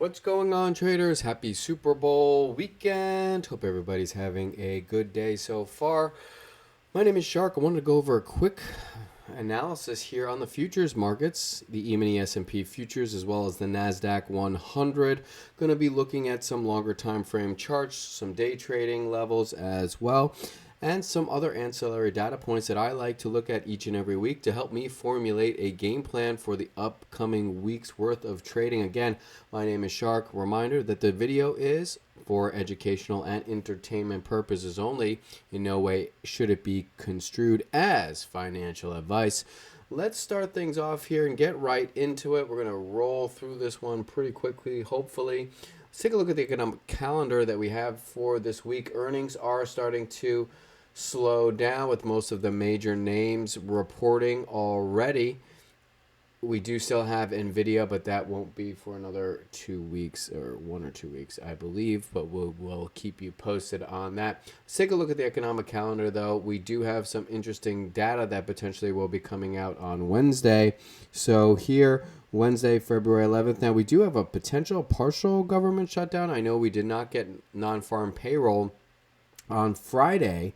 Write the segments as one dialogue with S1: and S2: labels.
S1: What's going on, traders? Happy Super Bowl weekend. Hope everybody's having a good day so far. My name is Shark. I wanted to go over a quick analysis here on the futures markets, the E-mini S&P futures as well as the Nasdaq 100. Going to be looking at some longer time frame charts, some day trading levels as well, and some other ancillary data points that I like to look at each and every week to help me formulate a game plan for the upcoming week's worth of trading. Again, my name is Shark. Reminder that the video is for educational and entertainment purposes only. In no way should it be construed as financial advice. Let's start things off here and get right into it. We're going to roll through this one pretty quickly, hopefully. Let's take a look at the economic calendar that we have for this week. Earnings are starting to slow down with most of the major names reporting already. We do still have Nvidia, but that won't be for another 2 weeks or 1 or 2 weeks, I believe. But we'll keep you posted on that. Let's take a look at the economic calendar, though. We do have some interesting data that potentially will be coming out on Wednesday. So here, Wednesday, February 11th. Now, we do have a potential partial government shutdown. I know we did not get non-farm payroll on Friday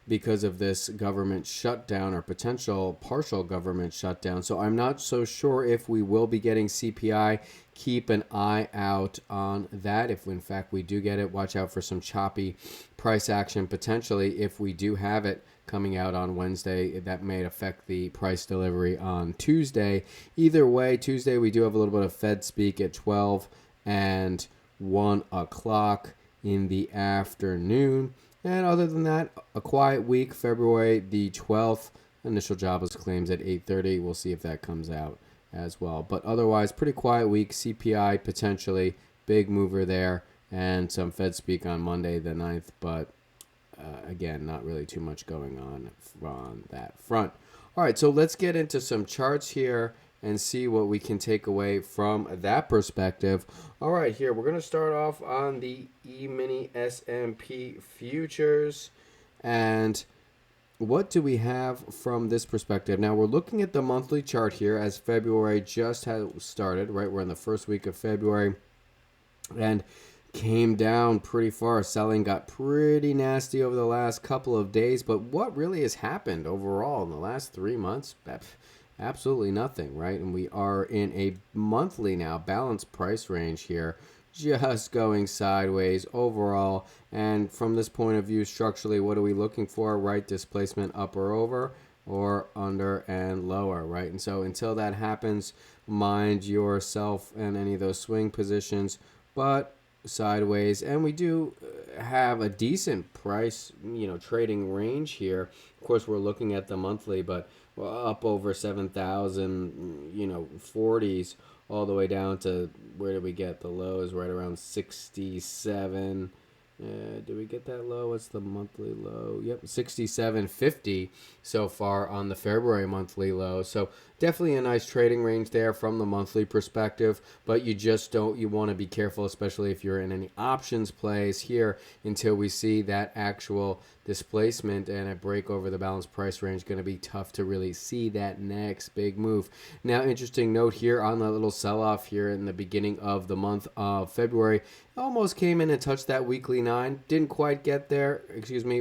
S1: because of this government shutdown or potential partial government shutdown. So I'm not so sure if we will be getting CPI. Keep an eye out on that. If in fact we do get it, watch out for some choppy price action potentially if we do have it coming out on Wednesday. That may affect the price delivery on Tuesday. Either way, Tuesday we do have a little bit of Fed speak at 12 and 1 o'clock in the afternoon. And other than that, a quiet week, February the 12th. Initial jobless claims at 8:30. We'll see if that comes out as well. But otherwise, pretty quiet week. CPI potentially, big mover there. And some Fed speak on Monday the 9th. But again, not really too much going on that front. All right, so let's get into some charts here and see what we can take away from that perspective. All right, here we're going to start off on the E-mini S&P futures. And what do we have from this perspective? Now, we're looking at the monthly chart here as February just has started, right? We're in the first week of February and came down pretty far. Selling got pretty nasty over the last couple of days. But what really has happened overall in the last 3 months? Absolutely nothing, right? And we are in a monthly now balanced price range here, just going sideways overall. And from this point of view, structurally, what are we looking for? Right displacement up or over, or under and lower, right? And so until that happens, mind yourself and any of those swing positions, but sideways. And we do have a decent price, trading range here. Of course, we're looking at the monthly, but up over 7,000, 40s, all the way down to where did we get the lows? Right around 67. Did we get that low? What's the monthly low? Yep, 67.50 so far on the February monthly low. So definitely a nice trading range there from the monthly perspective, but you want to be careful, especially if you're in any options plays here until we see that actual displacement and a break over the balanced price range. Going to be tough to really see that next big move. Now, interesting note here on the little sell-off here in the beginning of the month of February. Almost came in and touched that weekly 9. Didn't quite get there.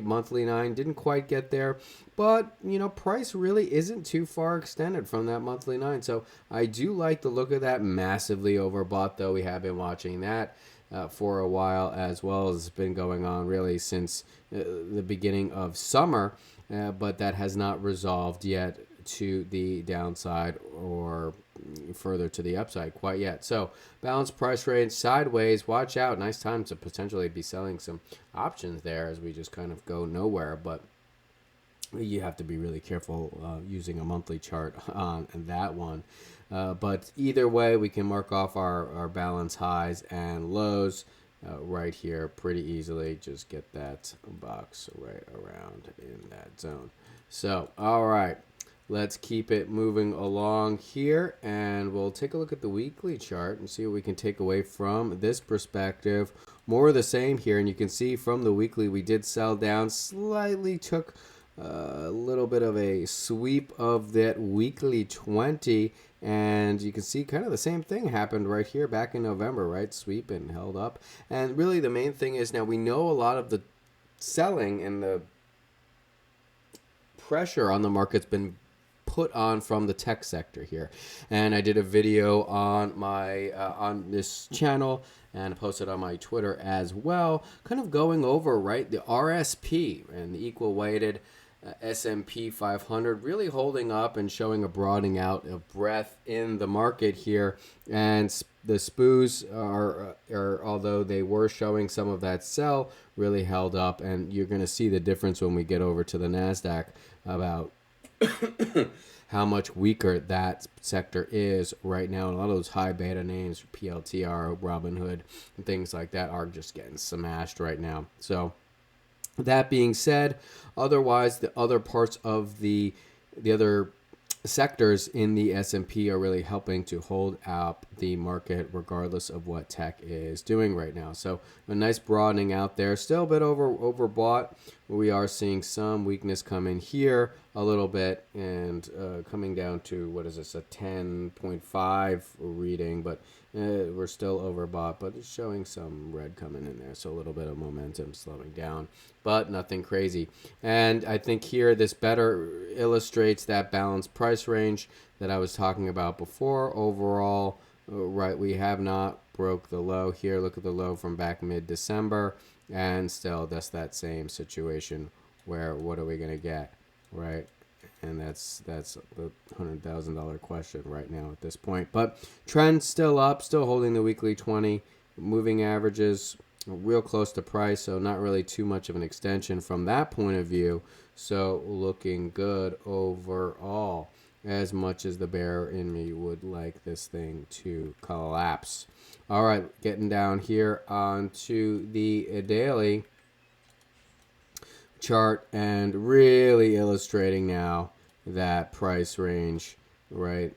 S1: Monthly 9. Didn't quite get there. But, price really isn't too far extended from that monthly 9. So I do like the look of that. Massively overbought, though. We have been watching that for a while, as well as it's been going on really since the beginning of summer. But that has not resolved yet to the downside or further to the upside quite yet. So balanced price range sideways. Watch out. Nice time to potentially be selling some options there as we just kind of go nowhere. But you have to be really careful using a monthly chart on that one. But either way, we can mark off our balance highs and lows right here pretty easily. Just get that box right around in that zone. So, all right. Let's keep it moving along here, and we'll take a look at the weekly chart and see what we can take away from this perspective. More of the same here, and you can see from the weekly we did sell down slightly, took a little bit of a sweep of that weekly 20 And you can see kind of the same thing happened right here back in November, right? Sweep and held up. And really the main thing is now we know a lot of the selling and the pressure on the market's been put on from the tech sector here. And I did a video on my on this channel and posted on my Twitter as well, kind of going over, right, the RSP and the equal weighted S&P 500 really holding up and showing a broadening out of breadth in the market here. And the SPOOs are, although they were showing some of that sell, really held up. And you're going to see the difference when we get over to the NASDAQ about how much weaker that sector is right now. And a lot of those high beta names, PLTR, Robinhood, and things like that are just getting smashed right now. So that being said, otherwise, the other parts of the other sectors in the S&P are really helping to hold up the market regardless of what tech is doing right now. So a nice broadening out there, still a bit overbought. We are seeing some weakness come in here a little bit and coming down to, what is this, a 10.5 reading, but we're still overbought, but it's showing some red coming in there. So a little bit of momentum slowing down, but nothing crazy. And I think here this better illustrates that balanced price range that I was talking about before. Overall, right, we have not broke the low here. Look at the low from back mid-December, and still that's that same situation where what are we going to get, right? And that's the $100,000 question right now at this point. But trend still up, still holding the weekly 20. Moving averages real close to price, so not really too much of an extension from that point of view. So looking good overall, as much as the bear in me would like this thing to collapse. All right, getting down here onto the daily chart and really illustrating now that price range, right?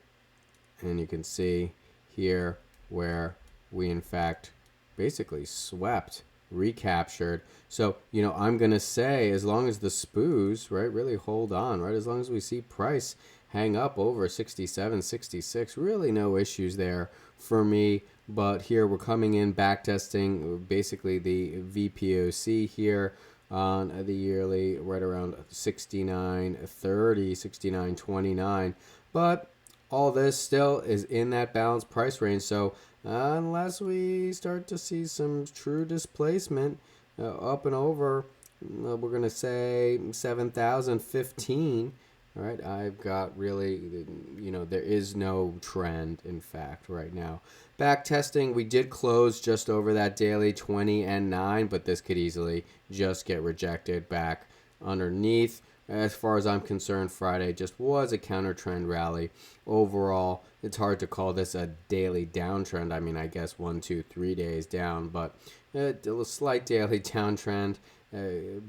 S1: And you can see here where we in fact basically swept, recaptured. So, you know, I'm going to say as long as the SPOOs, right, really hold on, right, as long as we see price hang up over 67, 66, really no issues there for me. But here we're coming in back testing basically the VPOC here on the yearly right around 69.30, 69.29. But all this still is in that balanced price range. So unless we start to see some true displacement up and over, we're going to say 7,015. All right, I've got really, you know, there is no trend, in fact, right now. Back testing, we did close just over that daily 20 and 9, but this could easily just get rejected back underneath. As far as I'm concerned, Friday just was a counter trend rally. Overall, it's hard to call this a daily downtrend. I mean, I guess 1, 2, 3 days down, but a slight daily downtrend.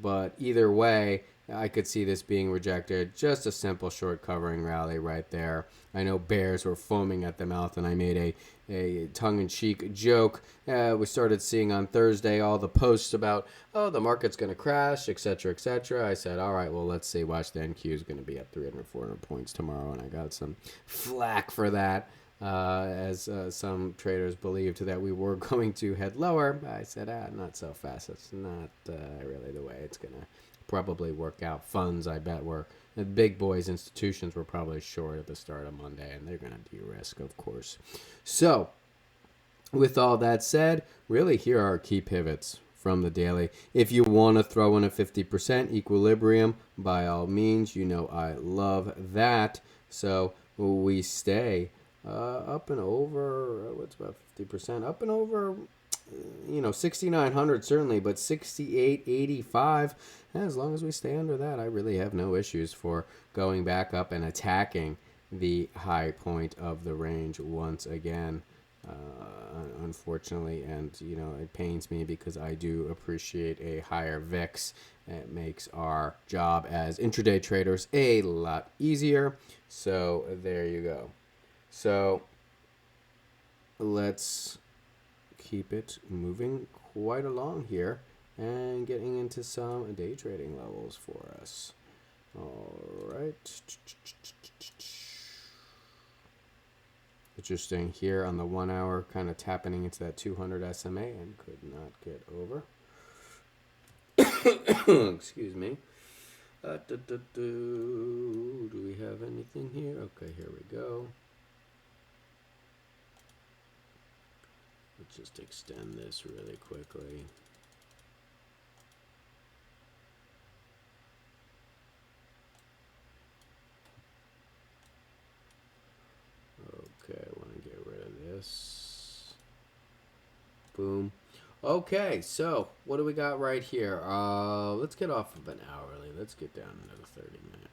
S1: But either way, I could see this being rejected. Just a simple short covering rally right there. I know bears were foaming at the mouth, and I made a tongue-in-cheek joke. We started seeing on Thursday all the posts about, oh, the market's going to crash, etc., etc. I said, all right, well, let's see. Watch the NQ is going to be up 300, 400 points tomorrow, and I got some flack for that. As some traders believed that we were going to head lower. I said, not so fast. It's not really the way it's going to probably work out. Funds, I bet, were the big boys, institutions were probably short at the start of Monday, and they're going to de-risk, of course. So, with all that said, really here are our key pivots from the daily. If you want to throw in a 50% equilibrium, by all means, you know I love that. So we stay up and over, what's about 50%? Up and over, 6,900 certainly, but 68.85. As long as we stay under that, I really have no issues for going back up and attacking the high point of the range once again. Unfortunately, and it pains me because I do appreciate a higher VIX. It makes our job as intraday traders a lot easier. So there you go. So let's keep it moving quite along here and getting into some day trading levels for us. All right. Interesting here on the 1 hour, kind of tapping into that 200 SMA and could not get over. Excuse me. Do we have anything here? Okay, here we go. Let's just extend this really quickly. Okay, I want to get rid of this. Boom. Okay, so what do we got right here? Let's get off of an hourly. Let's get down into the 30-minute.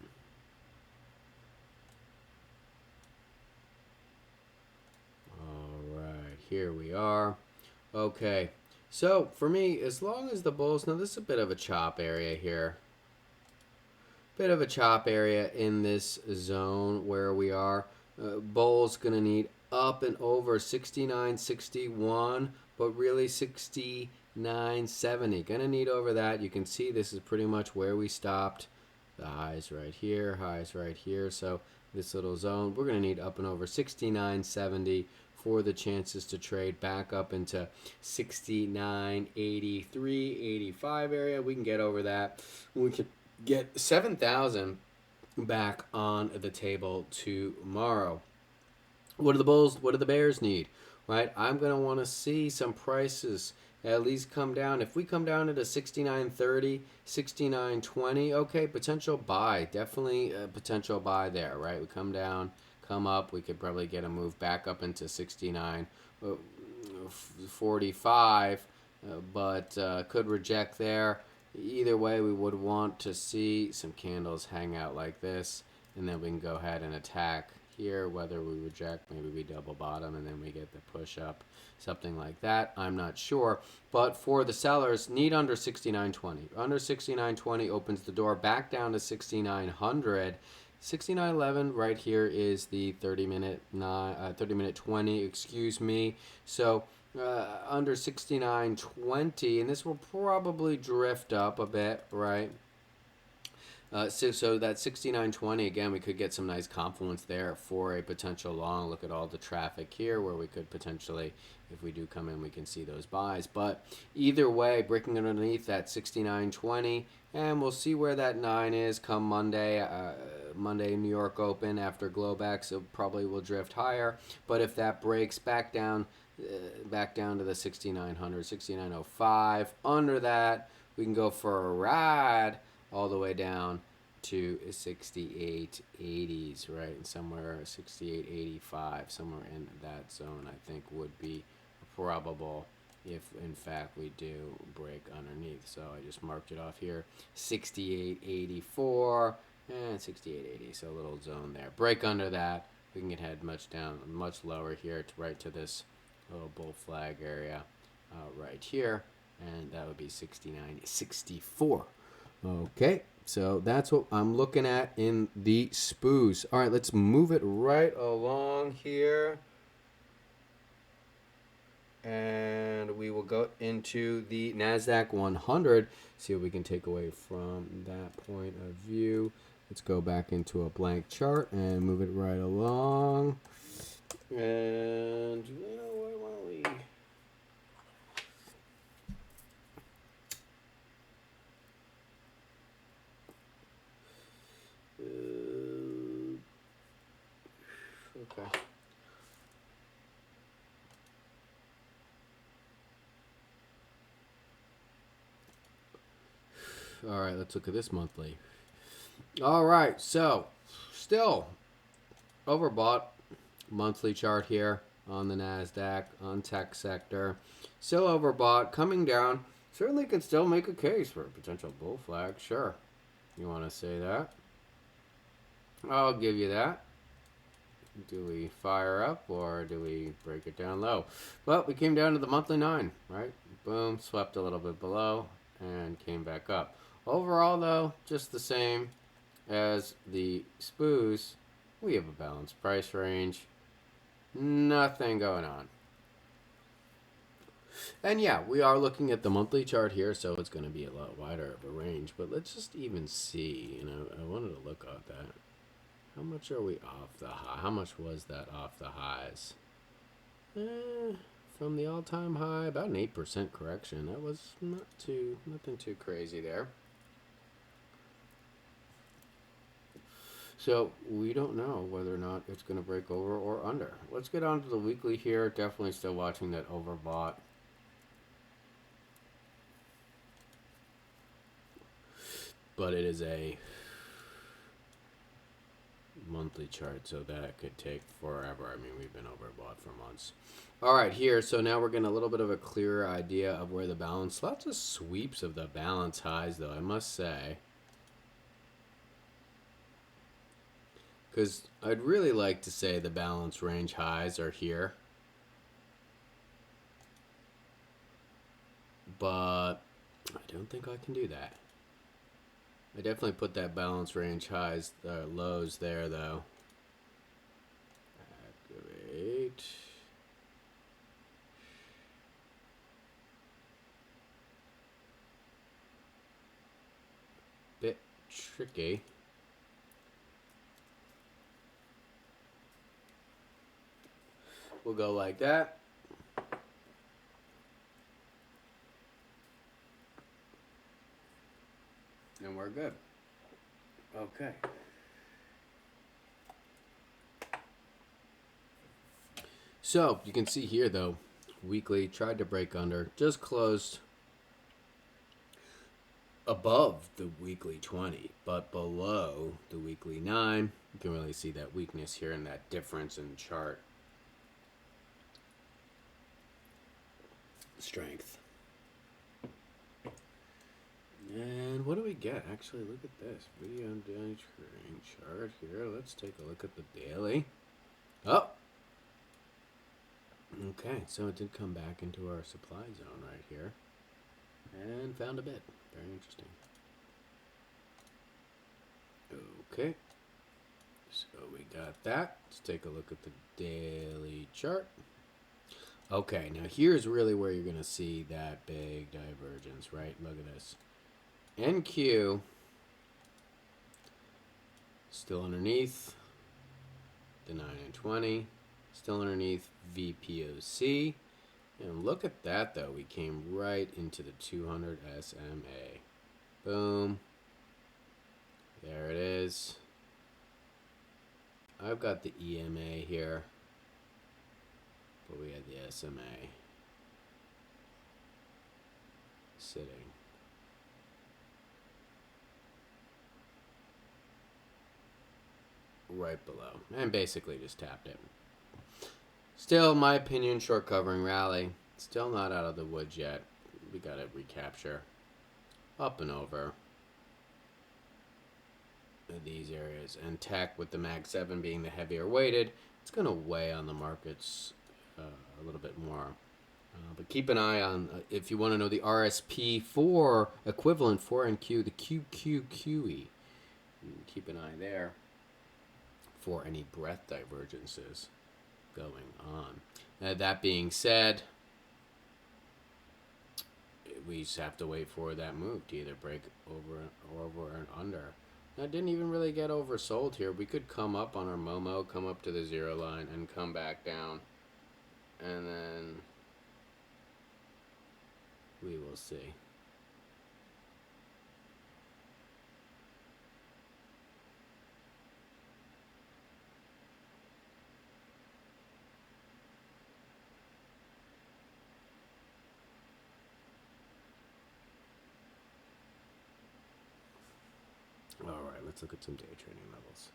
S1: All right, here we are. Okay, so for me, as long as the bulls, now this is a bit of a chop area here. Bit of a chop area in this zone where we are. Bulls going to need up and over 69.61, but really 69.70. Going to need over that. You can see this is pretty much where we stopped. The highs right here, highs right here. So this little zone, we're going to need up and over 69.70 for the chances to trade back up into 69.83, 85 area. We can get over that. We can get 7,000 back on the table tomorrow. What do the Bulls, what do the Bears need? Right? I'm going to want to see some prices at least come down. If we come down to the 69.30, 69.20, okay, potential buy. Definitely a potential buy there, right? We come down, come up, we could probably get a move back up into 69.45, but could reject there. Either way, we would want to see some candles hang out like this, and then we can go ahead and attack here. Whether we reject, maybe we double bottom, and then we get the push up, something like that. I'm not sure. But for the sellers, need under 69.20. Under 69.20 opens the door back down to 6900. 69.11 right here is the 30-minute 20, excuse me. So under 69.20, and this will probably drift up a bit, right? So that 69.20, again, we could get some nice confluence there for a potential long. Look at all the traffic here where we could potentially, if we do come in, we can see those buys. But either way, breaking underneath that 69.20, and we'll see where that 9 is come Monday. Monday New York Open after Globex, it probably will drift higher. But if that breaks back down to the 6900, 6905, under that, we can go for a ride all the way down to 68.80s, right? And somewhere 68.85, somewhere in that zone, I think would be probable if in fact we do break underneath. So I just marked it off here, 68.84 and 68.80. So a little zone there. Break under that, we can get head much down, much lower here, to right to this little bull flag area right here, and that would be 69.64. Okay, so that's what I'm looking at in the SPOOs. All right, let's move it right along here. And we will go into the NASDAQ 100, see what we can take away from that point of view. Let's go back into a blank chart and move it right along. And you know what, why don't we... Okay. All right, let's look at this monthly. All right, so still overbought monthly chart here on the NASDAQ, on tech sector. Still overbought, coming down. Certainly can still make a case for a potential bull flag, sure. You want to say that? I'll give you that. Do we fire up or do we break it down low? Well, we came down to the monthly 9, right? Boom, swept a little bit below and came back up. Overall, though, just the same as the SPOOs. We have a balanced price range. Nothing going on. And yeah, we are looking at the monthly chart here, so it's going to be a lot wider of a range. But let's just even see, I wanted to look at that. How much are we off the high? How much was that off the highs? From the all-time high, about an 8% correction. That was nothing too crazy there. So we don't know whether or not it's going to break over or under. Let's get on to the weekly here. Definitely still watching that overbought. But it is a monthly chart, so that could take forever. I mean, we've been overbought for months. All right, here. So now we're getting a little bit of a clearer idea of where the balance. Lots of sweeps of the balance highs, though, I must say. Because I'd really like to say the balance range highs are here. But I don't think I can do that. I definitely put that balance range highs, lows there, though. Activate. Bit tricky. We'll go like that. And we're good. Okay. So you can see here, though, weekly tried to break under, just closed above the weekly 20, but below the weekly 9. You can really see that weakness here and that difference in chart strength. And what do we get? Actually, look at this. Video and daily trading chart here. Let's take a look at the daily. Oh! Okay, so it did come back into our supply zone right here. And found a bit. Very interesting. Okay. So we got that. Let's take a look at the daily chart. Okay, now here's really where you're going to see that big divergence, right? Look at this. NQ still underneath the 9 and 20, still underneath VPOC, and look at that though, we came right into the 200 SMA. Boom, there it is. I've got the EMA here, but we had the SMA sitting. Right below, and basically just tapped it. Still, my opinion, short covering rally. Still not out of the woods yet. We got to recapture up and over these areas. And tech, with the Mag 7 being the heavier weighted, it's going to weigh on the markets a little bit more. But keep an eye on, if you want to know the RSP for equivalent for NQ, the QQQE. Keep an eye there for any breadth divergences going on. That being said, we just have to wait for that move to either break over and under. I didn't even really get oversold here. We could come up on our Momo, come up to the 0 line, and come back down. And then we will see. All right, let's look at some day trading levels.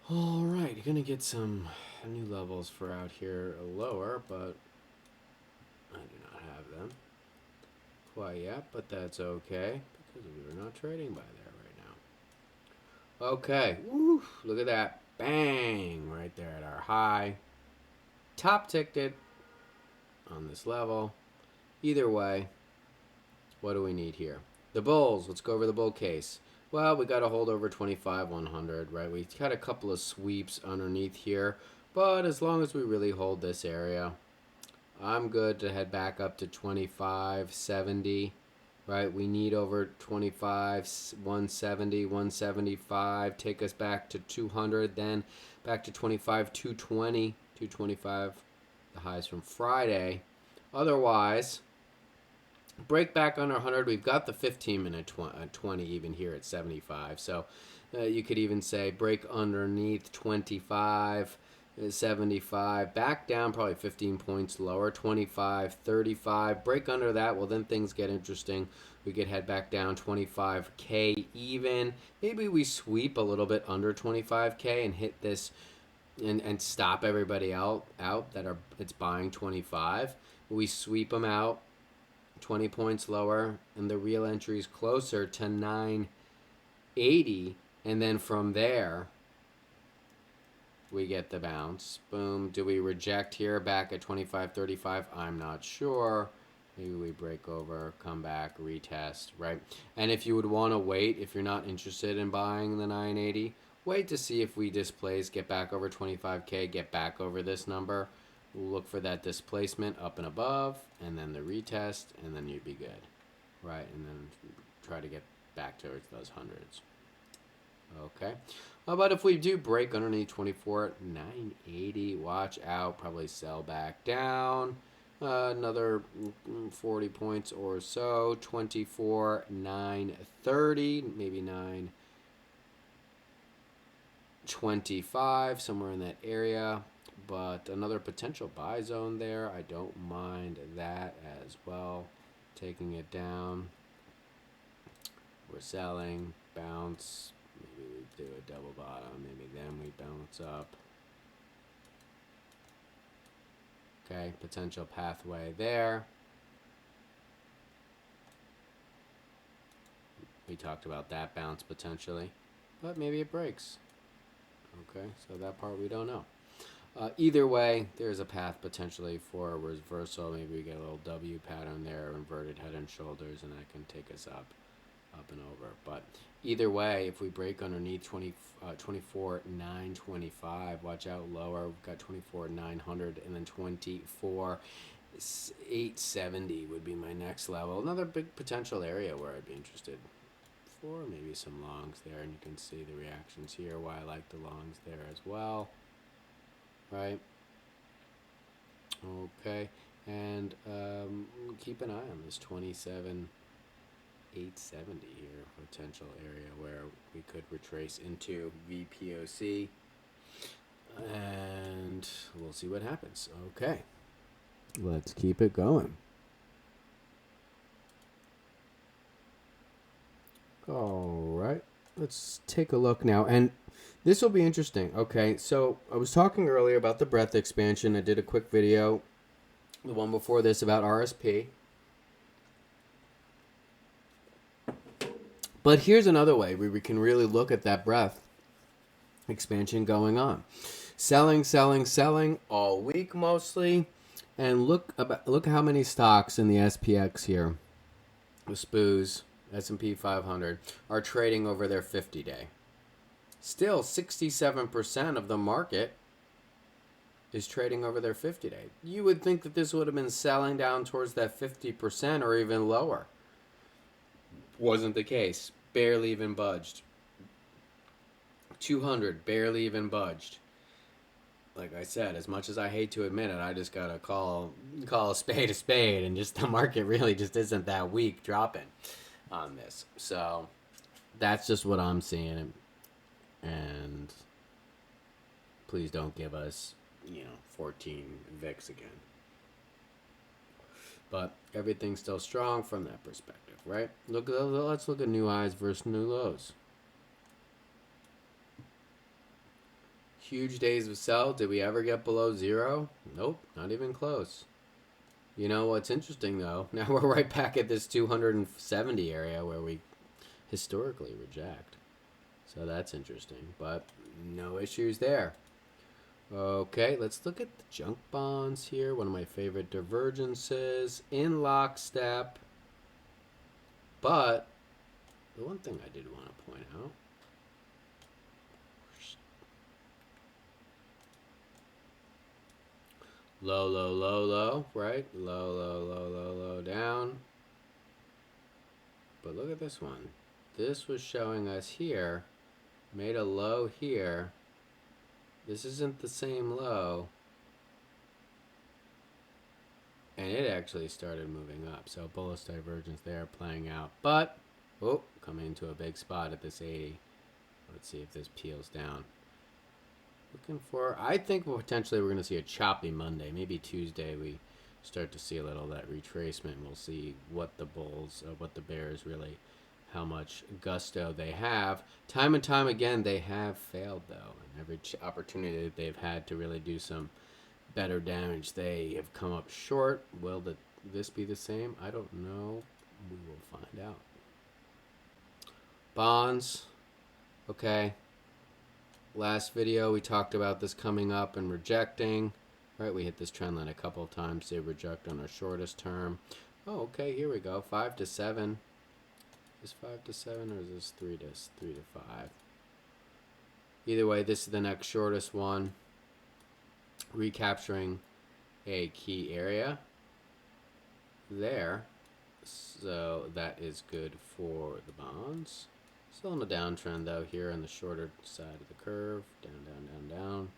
S1: All right, you're going to get some new levels for out here lower, but I do not have them quite yet, but that's okay because we were not trading by there right now. Okay, woo, look at that. Bang, right there at our high. Top ticked it on this level. Either way, what do we need here? The bulls, let's go over the bull case. Well, we got to hold over 25, 100, right? We had a couple of sweeps underneath here. But as long as we really hold this area, I'm good to head back up to 25.70. Right, we need over 25, 170, 175, take us back to 200, then back to 25, 220, 225, the highs from Friday. Otherwise, break back under 100. We've got the 15-minute 20 even here at 75. So you could even say break underneath 25, 75, back down probably 15 points lower, 25, 35, break under that. Well, then things get interesting. We could head back down 25K even. Maybe we sweep a little bit under 25K and hit this and stop everybody out that are it's buying 25. We sweep them out 20 points lower, and the real entry is closer to 980, and then from there we get the bounce. Boom. Do we reject here back at 25.35? I'm not sure. Maybe we break over, come back, retest, right? And if you would want to wait, if you're not interested in buying the 980, wait to see if we displace, get back over 25K, get back over this number. We'll look for that displacement up and above, and then the retest, and then you'd be good, right? And then try to get back towards those hundreds. Okay. How about if we do break underneath 24.980? Watch out. Probably sell back down. Another 40 points or so. 24.930. Maybe 925. Somewhere in that area. But another potential buy zone there. I don't mind that as well. Taking it down. We're selling. Bounce. Maybe we do a double bottom. Maybe then we bounce up. Okay, potential pathway there. We talked about that bounce potentially, but maybe it breaks. Okay, so that part we don't know. Either way, there's a path potentially for a reversal. Maybe we get a little W pattern there, inverted head and shoulders, and that can take us up and over. But either way, if we break underneath 24.925, watch out lower. We've got 24.900, and then 24.870 would be my next level. Another big potential area where I'd be interested for maybe some longs there, and you can see the reactions here, why I like the longs there as well. Right? Okay, and keep an eye on this 27.870 here, potential area where we could retrace into VPOC, and we'll see what happens. Okay, let's keep it going. All right, let's take a look now, and this will be interesting. Okay, so I was talking earlier about the breadth expansion. I did a quick video, the one before this, about RSP. But here's another way where we can really look at that breadth expansion going on. Selling, selling, selling all week mostly. And look how many stocks in the SPX here, the SPOOs, S&P 500, are trading over their 50-day. Still, 67% of the market is trading over their 50-day. You would think that this would have been selling down towards that 50% or even lower. Wasn't the case. Barely even budged. 200, barely even budged. Like I said, as much as I hate to admit it, I just gotta call a spade, and just the market really just isn't that weak dropping on this. So that's just what I'm seeing. And please don't give us, 14 VIX again. But everything's still strong from that perspective, right? Let's look at new highs versus new lows. Huge days of sell. Did we ever get below zero? Nope, not even close. You know what's interesting though? Now we're right back at this 270 area where we historically reject. So that's interesting, but no issues there. Okay, let's look at the junk bonds here. One of my favorite divergences in lockstep. But the one thing I did want to point out, Low, low, low, low, right? Low, low, low, low, low, down. But look at this one. This was showing us here, made a low here. This isn't the same low. And it actually started moving up. So bullish divergence there playing out. But, oh, coming into a big spot at this 80. Let's see if this peels down. Looking for, I think potentially we're going to see a choppy Monday. Maybe Tuesday we start to see a little of that retracement. We'll see what the bulls, what the bears really, how much gusto they have. Time and time again, they have failed, though. And every opportunity that they've had to really do some better damage, they have come up short. Will this be the same? I don't know. We will find out. Bonds. Okay. Last video, we talked about this coming up and rejecting. Right, we hit this trend line a couple of times. They reject on our shortest term. Oh, okay, here we go. 5 to 7. Is 5 to 7 or is this 3 to 5? Either way, this is the next shortest one. Recapturing a key area there. So that is good for the bonds. Still on a downtrend though here on the shorter side of the curve. Down, down, down, down.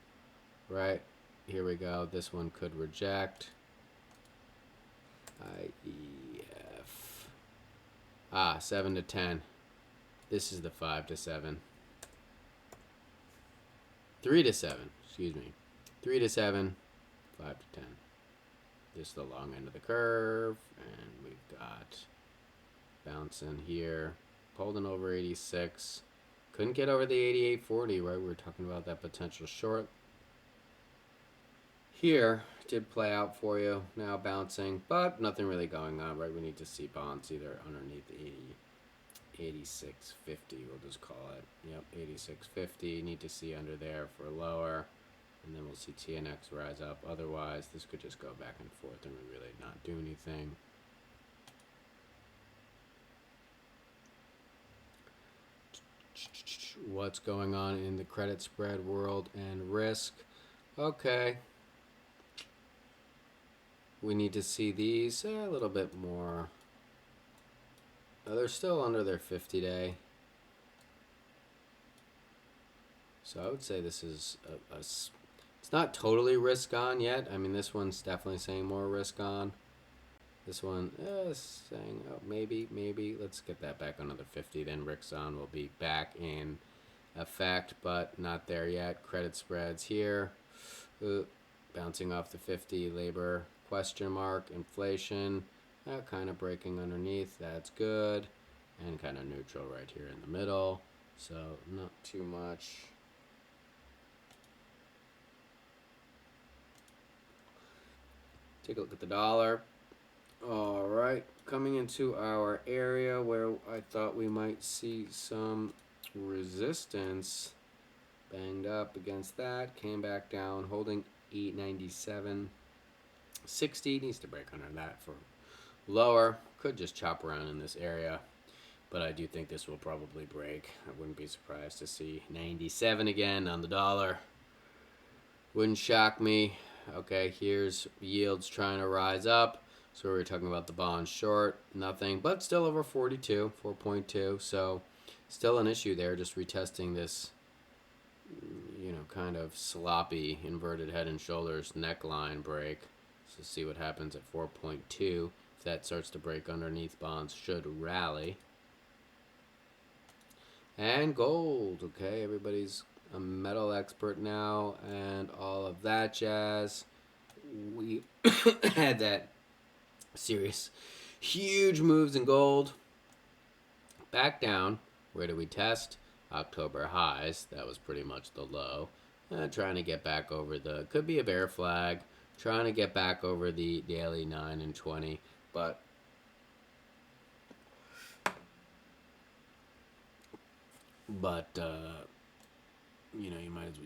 S1: Right. Here we go. This one could reject. IEF. 7 to 10. This is the 5 to 7. 3 to 7. Excuse me. 3 to 7. 5 to 10. This is the long end of the curve. And we've got bouncing here. Holding over 86. Couldn't get over the 88.40, right? We were talking about that potential short. Here, did play out for you. Now bouncing, but nothing really going on, right? We need to see bonds either underneath 86.50, we'll just call it. Yep, 86.50. Need to see under there for lower. And then we'll see TNX rise up. Otherwise, this could just go back and forth and we really not do anything. What's going on in the credit spread world and risk? Okay. We need to see these a little bit more. They're still under their 50-day. So I would say this is it's not totally risk on yet. I mean, this one's definitely saying more risk on. This one is saying, oh, maybe. Let's get that back under the 50. Then risk on will be back in effect, but not there yet. Credit spreads here. Bouncing off the 50. Labor question mark. Inflation. Kind of breaking underneath. That's good. And kind of neutral right here in the middle. So not too much. Take a look at the dollar. All right, coming into our area where I thought we might see some resistance. Banged up against that, came back down, holding 897. 60 needs to break under that for lower. Could just chop around in this area, but I do think this will probably break. I wouldn't be surprised to see 97 again on the dollar. Wouldn't shock me. Okay, here's yields trying to rise up. So we were talking about the bond short, nothing, but still over 42, 4.2. So still an issue there, just retesting this, kind of sloppy inverted head and shoulders neckline break. So see what happens at 4.2. If that starts to break underneath, bonds should rally. And gold, okay, everybody's a metal expert now and all of that jazz. We had that serious huge moves in gold. Back down. Where did we test? October highs. That was pretty much the low. Trying to get back over could be a bear flag. Trying to get back over the daily 9 and 20. But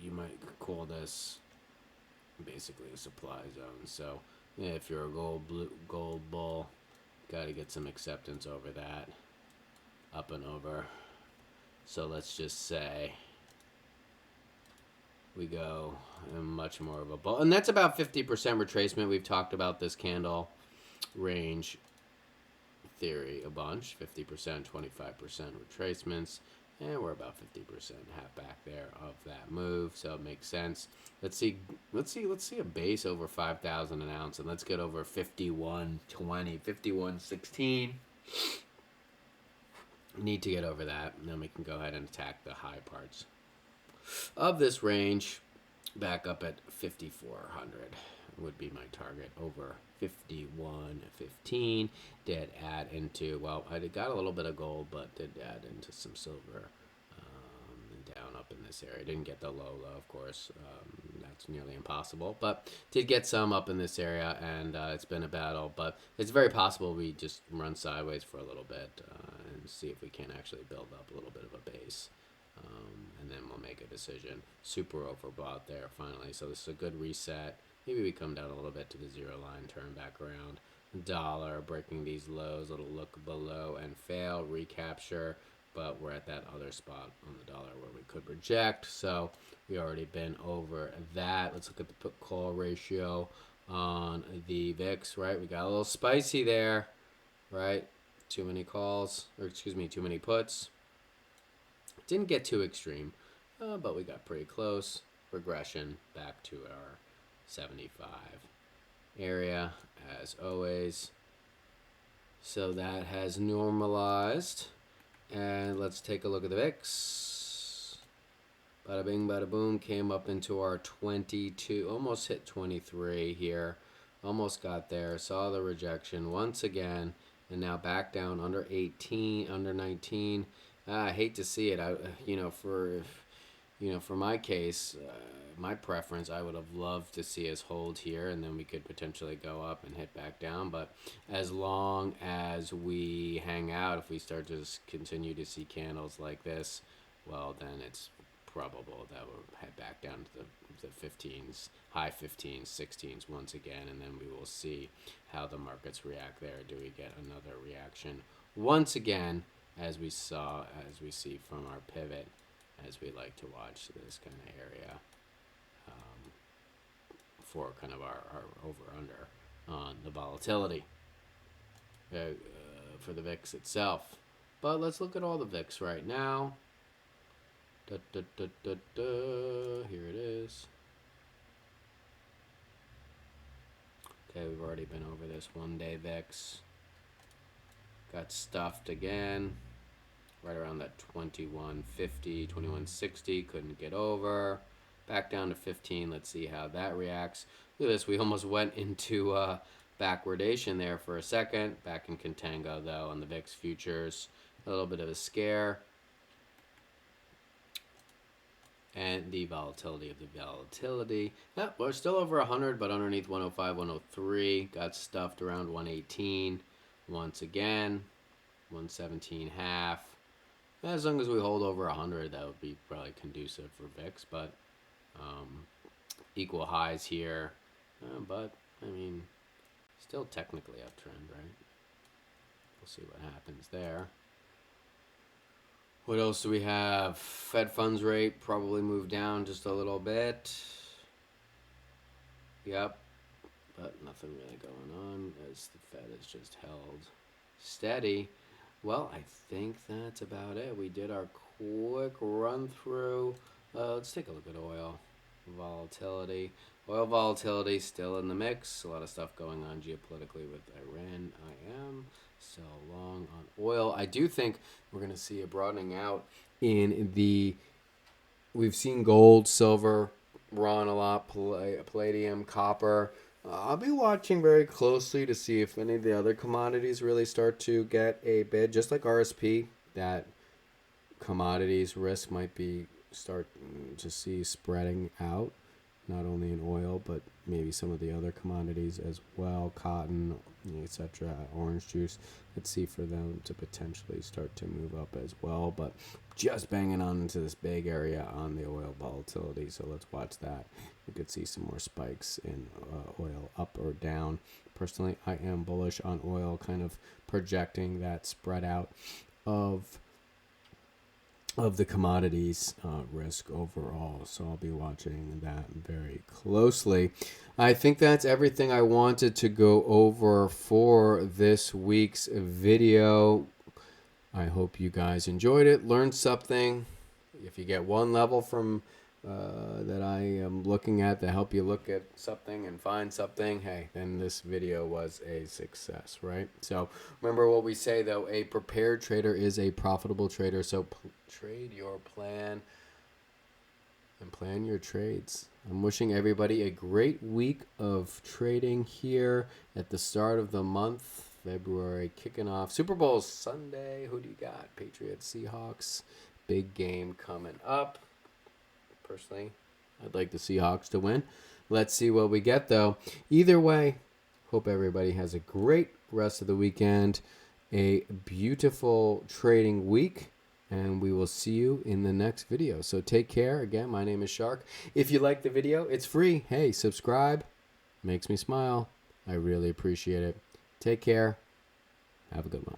S1: you might call this basically a supply zone. So yeah, if you're a gold bull, got to get some acceptance over that, up and over. So let's just say we go in much more of a bull. And that's about 50% retracement. We've talked about this candle range theory a bunch. 50%, 25% retracements. And we're about 50% half back there of that move, so it makes sense. Let's see a base over 5,000 an ounce, and let's get over 51.20, 51.16. Need to get over that, and then we can go ahead and attack the high parts of this range. Back up at 5,400 would be my target. Over 51.15. Did add into, well, I got a little bit of gold, but did add into some silver down up in this area. Didn't get the low, of course. That's nearly impossible, but did get some up in this area, and it's been a battle, but it's very possible we just run sideways for a little bit and see if we can actually build up a little bit of a base. And then we'll make a decision. Super overbought there finally, so this is a good reset. Maybe we come down a little bit to the zero line, turn back around. Dollar breaking these lows, little look below and fail, recapture, but we're at that other spot on the dollar where we could reject, so we already been over that. Let's look at the put call ratio on the VIX, right? We got a little spicy there, right? Too many calls, or excuse me, too many puts. Didn't get too extreme, but we got pretty close. Regression back to our 75 area as always. So that has normalized. And let's take a look at the VIX. Bada bing, bada boom. Came up into our 22. Almost hit 23 here. Almost got there. Saw the rejection once again. And now back down under 18, under 19. I hate to see it. For my case, my preference, I would have loved to see us hold here, and then we could potentially go up and hit back down. But as long as we hang out, if we start to continue to see candles like this, well, then it's probable that we'll head back down to the 15s, high 15s, 16s once again, and then we will see how the markets react there. Do we get another reaction once again, as we see from our pivot, as we like to watch this kind of area for kind of our over-under on the volatility for the VIX itself. But let's look at all the VIX right now. Here it is. Okay, we've already been over this one-day VIX. Got stuffed again. Right around that 2150, 2160. Couldn't get over. Back down to 15. Let's see how that reacts. Look at this. We almost went into backwardation there for a second. Back in contango, though, on the VIX futures. A little bit of a scare. And the volatility of the volatility. We're still over 100, but underneath 105, 103. Got stuffed around 118 once again. 117 half. As long as we hold over 100, that would be probably conducive for VIX, but equal highs here. But, I mean, still technically uptrend, right? We'll see what happens there. What else do we have? Fed funds rate probably moved down just a little bit. Yep, but nothing really going on as the Fed is just held steady. Well, I think that's about it. We did our quick run through. Let's take a look at oil volatility. Oil volatility still in the mix. A lot of stuff going on geopolitically with Iran. I am so long on oil. I do think we're going to see a broadening out in the. We've seen gold, silver run a lot, palladium, copper. I'll be watching very closely to see if any of the other commodities really start to get a bid, just like RSP. That commodities risk might be start to see spreading out, not only in oil, but maybe some of the other commodities as well, cotton, etc., orange juice. Let's see for them to potentially start to move up as well, but just banging on into this big area on the oil volatility, so let's watch that. We could see some more spikes in oil up or down. Personally, I am bullish on oil, kind of projecting that spread out of of the commodities risk overall. So I'll be watching that very closely. I think that's everything I wanted to go over for this week's video. I hope you guys enjoyed it, learned something. If you get one level from that I am looking at to help you look at something and find something, hey, then this video was a success, right? So remember what we say, though, a prepared trader is a profitable trader. So trade your plan and plan your trades. I'm wishing everybody a great week of trading here at the start of the month. February kicking off. Super Bowl Sunday. Who do you got? Patriots, Seahawks. Big game coming up. Personally, I'd like the Seahawks to win. Let's see what we get, though. Either way, hope everybody has a great rest of the weekend, a beautiful trading week, and we will see you in the next video. So take care. Again, my name is Shark. If you like the video, it's free. Hey, subscribe. Makes me smile. I really appreciate it. Take care. Have a good one.